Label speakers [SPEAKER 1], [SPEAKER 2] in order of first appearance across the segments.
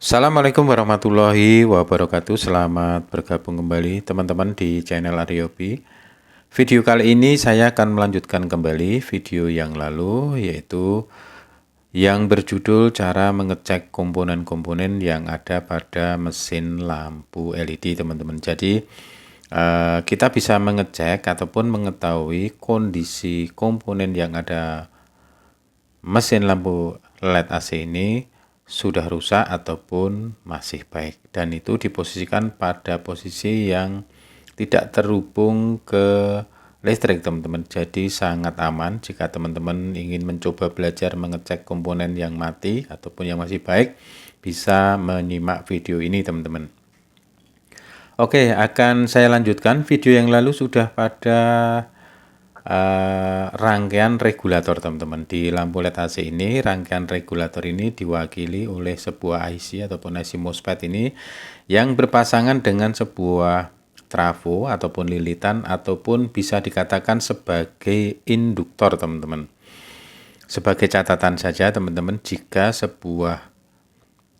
[SPEAKER 1] Assalamualaikum warahmatullahi wabarakatuh. Selamat bergabung kembali teman-teman di channel Ariobi. Video kali ini saya akan melanjutkan kembali video yang lalu, yaitu yang berjudul cara mengecek komponen-komponen yang ada pada mesin lampu LED, teman-teman. Jadi kita bisa mengecek ataupun mengetahui kondisi komponen yang ada mesin lampu LED AC ini sudah rusak ataupun masih baik, dan itu diposisikan pada posisi yang tidak terhubung ke listrik, teman-teman. Jadi sangat aman jika teman-teman ingin mencoba belajar mengecek komponen yang mati ataupun yang masih baik, bisa menyimak video ini, teman-teman. Oke, akan saya lanjutkan. Video yang lalu sudah pada rangkaian regulator, teman-teman. Di lampu LED AC ini, rangkaian regulator ini diwakili oleh sebuah IC ataupun IC MOSFET ini yang berpasangan dengan sebuah trafo ataupun lilitan, ataupun bisa dikatakan sebagai induktor, teman-teman. Sebagai catatan saja, teman-teman, jika sebuah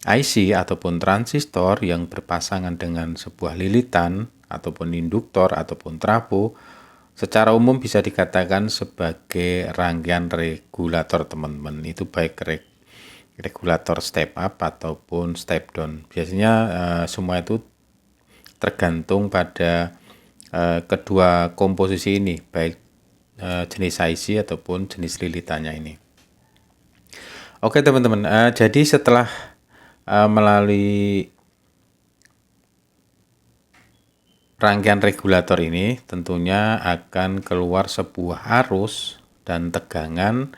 [SPEAKER 1] IC ataupun transistor yang berpasangan dengan sebuah lilitan ataupun induktor ataupun trafo secara umum bisa dikatakan sebagai rangkaian regulator, teman-teman. Itu baik regulator step up ataupun step down. Biasanya semua itu tergantung pada kedua komposisi ini, baik jenis IC ataupun jenis lilitannya ini. Oke, teman-teman, jadi setelah melalui rangkaian regulator ini tentunya akan keluar sebuah arus dan tegangan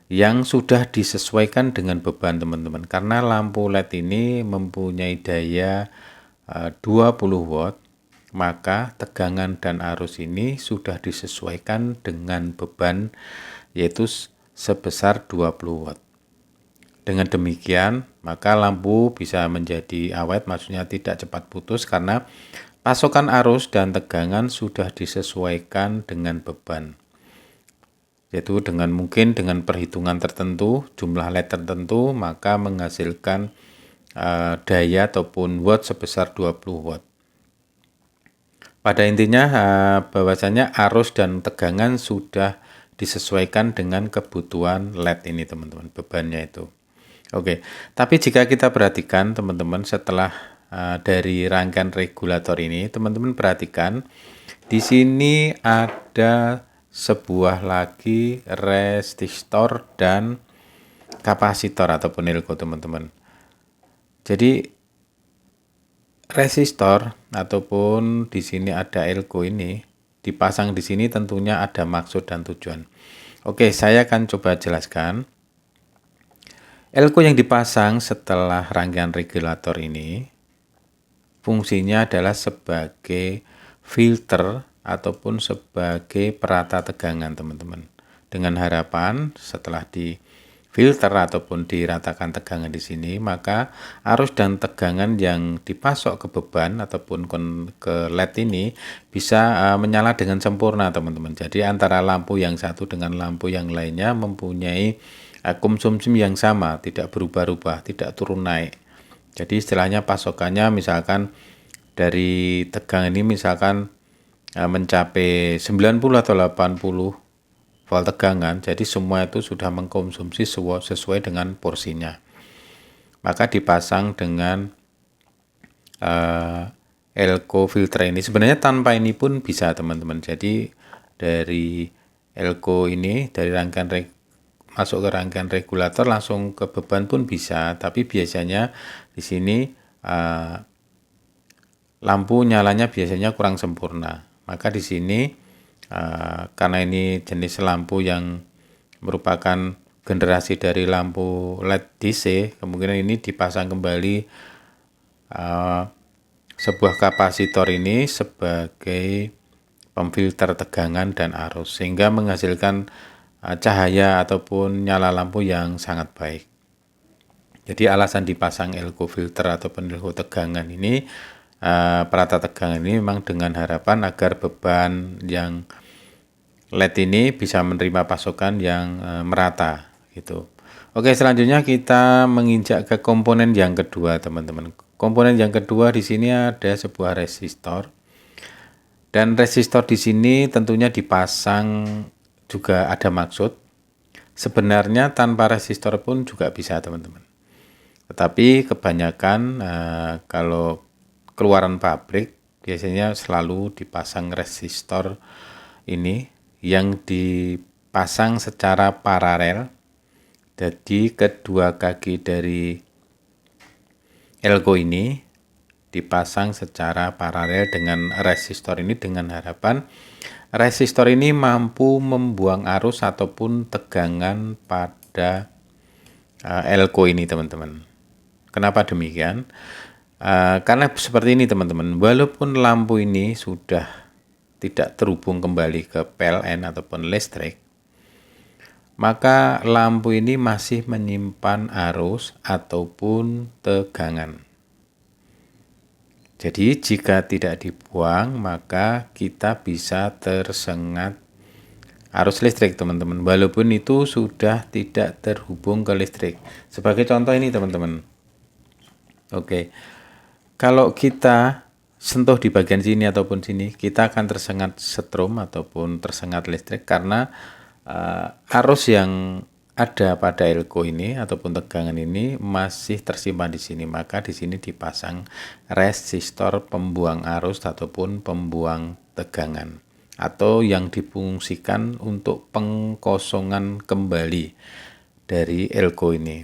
[SPEAKER 1] yang sudah disesuaikan dengan beban, teman-teman. Karena lampu LED ini mempunyai daya 20 watt, maka tegangan dan arus ini sudah disesuaikan dengan beban, yaitu sebesar 20 watt. Dengan demikian, maka lampu bisa menjadi awet, maksudnya tidak cepat putus, karena pasokan arus dan tegangan sudah disesuaikan dengan beban, yaitu mungkin dengan perhitungan tertentu, jumlah LED tertentu, maka menghasilkan daya ataupun watt sebesar 20 watt. Pada intinya bahwasanya arus dan tegangan sudah disesuaikan dengan kebutuhan LED ini, teman-teman, bebannya itu. Oke, tapi jika kita perhatikan, teman-teman, setelah dari rangkaian regulator ini, teman-teman perhatikan di sini ada sebuah lagi resistor dan kapasitor ataupun elko, teman-teman. Jadi resistor ataupun di sini ada elko ini dipasang di sini tentunya ada maksud dan tujuan. Oke, saya akan coba jelaskan. Elko yang dipasang setelah rangkaian regulator ini fungsinya adalah sebagai filter ataupun sebagai perata tegangan, teman-teman. Dengan harapan setelah di filter ataupun diratakan tegangan di sini, maka arus dan tegangan yang dipasok ke beban ataupun ke LED ini bisa menyala dengan sempurna, teman-teman. Jadi antara lampu yang satu dengan lampu yang lainnya mempunyai konsumsi yang sama, tidak berubah-ubah, tidak turun naik. Jadi istilahnya pasokannya misalkan dari tegangan ini misalkan mencapai 90 atau 80 volt tegangan, jadi semua itu sudah mengkonsumsi sesuai dengan porsinya. Maka dipasang dengan elko filter ini. Sebenarnya tanpa ini pun bisa, teman-teman. Jadi dari elko ini, dari rangkaian masuk ke rangkaian regulator langsung ke beban pun bisa, tapi biasanya di sini lampu nyalanya biasanya kurang sempurna. Maka di sini karena ini jenis lampu yang merupakan generasi dari lampu LED DC, kemungkinan ini dipasang kembali sebuah kapasitor ini sebagai pemfilter tegangan dan arus, sehingga menghasilkan cahaya ataupun nyala lampu yang sangat baik. Jadi alasan dipasang elko filter ataupun elko tegangan ini, perata tegangan ini memang dengan harapan agar beban yang LED ini bisa menerima pasokan yang merata gitu. Oke, selanjutnya kita menginjak ke komponen yang kedua, teman-teman. Komponen yang kedua di sini ada sebuah resistor. Dan resistor di sini tentunya dipasang juga ada maksud. Sebenarnya tanpa resistor pun juga bisa, teman-teman. Tetapi kebanyakan kalau keluaran pabrik biasanya selalu dipasang resistor ini yang dipasang secara paralel. Jadi kedua kaki dari elko ini dipasang secara paralel dengan resistor ini dengan harapan resistor ini mampu membuang arus ataupun tegangan pada elko ini, teman-teman. Kenapa demikian? Karena seperti ini, teman-teman. Walaupun lampu ini sudah tidak terhubung kembali ke PLN ataupun listrik, maka lampu ini masih menyimpan arus ataupun tegangan. Jadi jika tidak dibuang, maka kita bisa tersengat arus listrik, teman-teman. Walaupun itu sudah tidak terhubung ke listrik. Sebagai contoh ini, teman-teman. Oke. Kalau kita sentuh di bagian sini ataupun sini, kita akan tersengat setrum ataupun tersengat listrik karena arus yang ada pada elko ini ataupun tegangan ini masih tersimpan di sini. Maka di sini dipasang resistor pembuang arus ataupun pembuang tegangan atau yang difungsikan untuk pengkosongan kembali dari elko ini.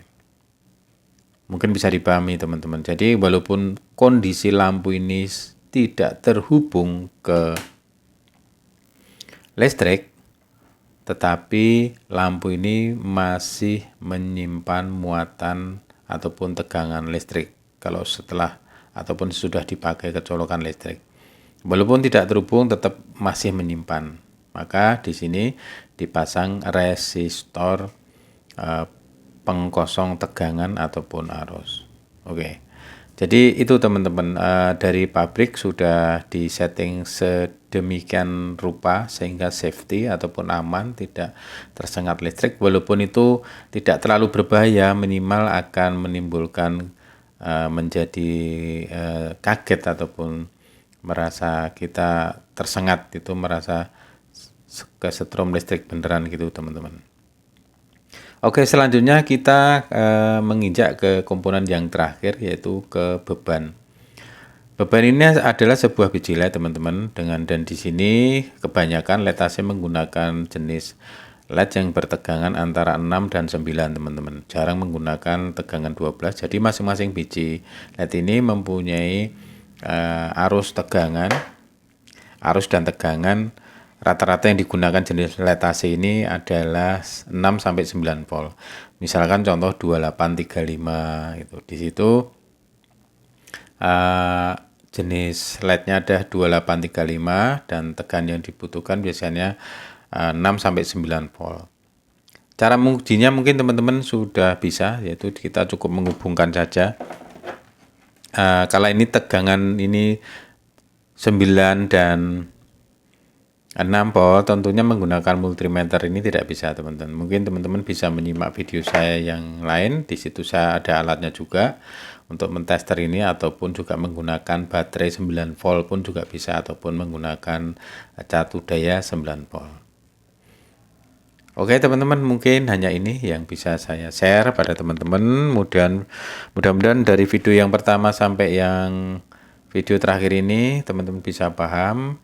[SPEAKER 1] Mungkin bisa dipahami, teman-teman. Jadi walaupun kondisi lampu ini tidak terhubung ke listrik, tetapi lampu ini masih menyimpan muatan ataupun tegangan listrik kalau setelah ataupun sudah dipakai kecolokan listrik. Walaupun tidak terhubung tetap masih menyimpan. Maka di sini dipasang resistor pengkosong tegangan ataupun arus. Oke. Jadi itu, teman-teman, dari pabrik sudah disetting sedemikian rupa sehingga safety ataupun aman, tidak tersengat listrik. Walaupun itu tidak terlalu berbahaya, minimal akan menimbulkan menjadi kaget ataupun merasa kita tersengat, itu merasa kesetrum listrik beneran gitu, teman-teman. Oke, selanjutnya kita menginjak ke komponen yang terakhir, yaitu ke beban. Beban ini adalah sebuah biji LED, teman-teman, dan di sini kebanyakan LED AC menggunakan jenis LED yang bertegangan antara 6 dan 9, teman-teman. Jarang menggunakan tegangan 12. Jadi masing-masing biji LED ini mempunyai arus dan tegangan. Rata-rata yang digunakan jenis LED AC ini adalah 6 sampai 9 volt. Misalkan contoh 2835 itu. Di situ jenis LED-nya ada 2835 dan tegangan yang dibutuhkan biasanya 6 sampai 9 volt. Cara mengujinya mungkin teman-teman sudah bisa, yaitu kita cukup menghubungkan saja. Kalau ini tegangan ini 9 dan 6 volt, tentunya menggunakan multimeter ini tidak bisa, teman-teman. Mungkin teman-teman bisa menyimak video saya yang lain. Di situ saya ada alatnya juga untuk mentester ini, ataupun juga menggunakan baterai 9 volt pun juga bisa, ataupun menggunakan catu daya 9 volt. Oke, teman-teman, mungkin hanya ini yang bisa saya share pada teman-teman. Mudah-mudahan dari video yang pertama sampai yang video terakhir ini teman-teman bisa paham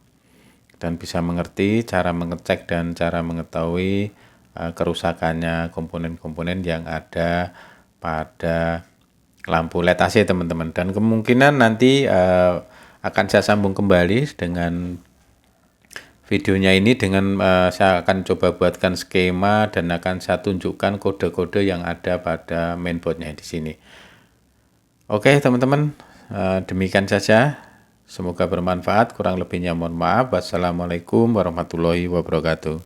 [SPEAKER 1] dan bisa mengerti cara mengecek dan cara mengetahui kerusakannya komponen-komponen yang ada pada lampu LED AC, teman-teman. Dan kemungkinan nanti akan saya sambung kembali dengan videonya ini dengan saya akan coba buatkan skema dan akan saya tunjukkan kode-kode yang ada pada mainboardnya di sini. Oke, teman-teman, demikian saja. Semoga bermanfaat, kurang lebihnya mohon maaf. Wassalamualaikum warahmatullahi wabarakatuh.